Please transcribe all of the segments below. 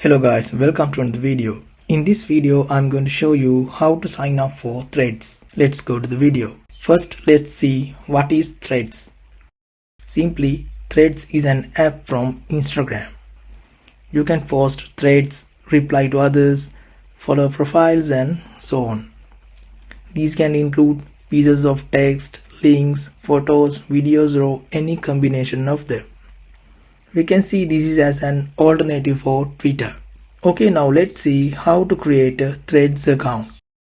Hello guys, welcome to another video. In this video, I'm going to show you how to sign up for Threads. Let's go to the video. First, let's see what is Threads. Simply, Threads is an app from Instagram. You can post threads, reply to others, follow profiles and so on. These can include pieces of text, links, photos, videos or any combination of them. We can see this is as an alternative for Twitter. Okay, now let's see how to create a Threads account.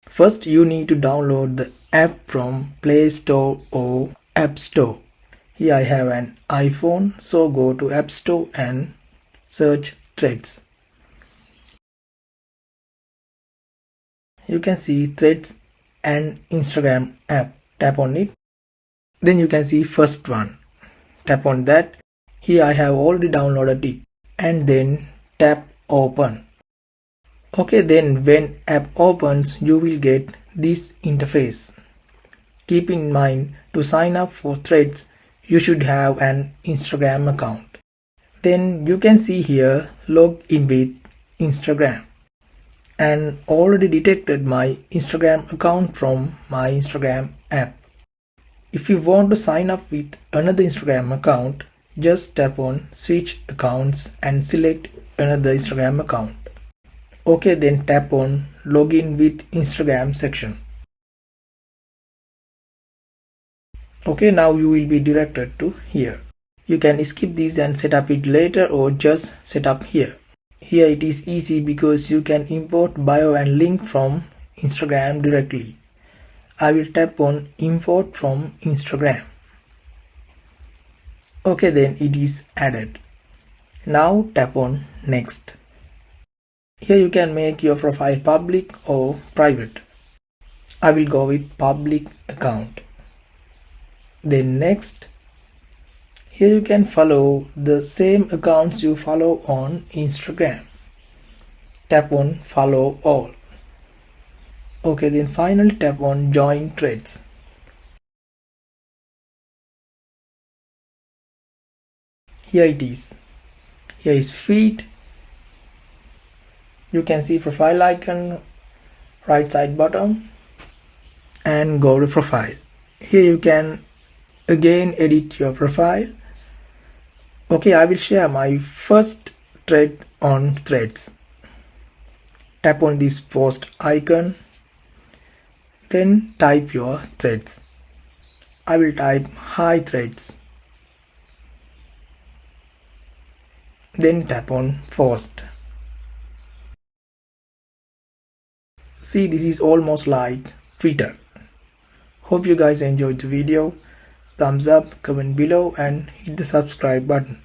First, you need to download the app from Play Store or App Store. Here I have an iPhone, so go to App Store and search Threads. You can see Threads and Instagram app. Tap on it. Then you can see first one. Tap on that. Here I have already downloaded it and then tap open. Okay, then when app opens you will get this interface. Keep in mind, to sign up for Threads you should have an Instagram account. Then you can see here log in with Instagram, and already detected my Instagram account from my Instagram app. If you want to sign up with another Instagram account, just tap on switch accounts and select another Instagram account. Okay, then tap on login with Instagram section. Okay, now you will be directed to here. You can skip this and set up it later or just set up here. Here it is easy because you can import bio and link from Instagram directly. I will tap on import from Instagram. Okay, then it is added. Now tap on next. Here you can make your profile public or private. I will go with public account. Then next. Here you can follow the same accounts you follow on Instagram. Tap on follow all. Okay, then finally tap on join Threads. Here it is. Here is feed. You can see profile icon, right side bottom, and go to profile. Here you can again edit your profile. Okay, I will share my first thread on Threads. Tap on this post icon, then type your threads. I will type hi threads. Then tap on post. See, this is almost like Twitter. Hope you guys enjoyed the video. Thumbs up, comment below and hit the subscribe button.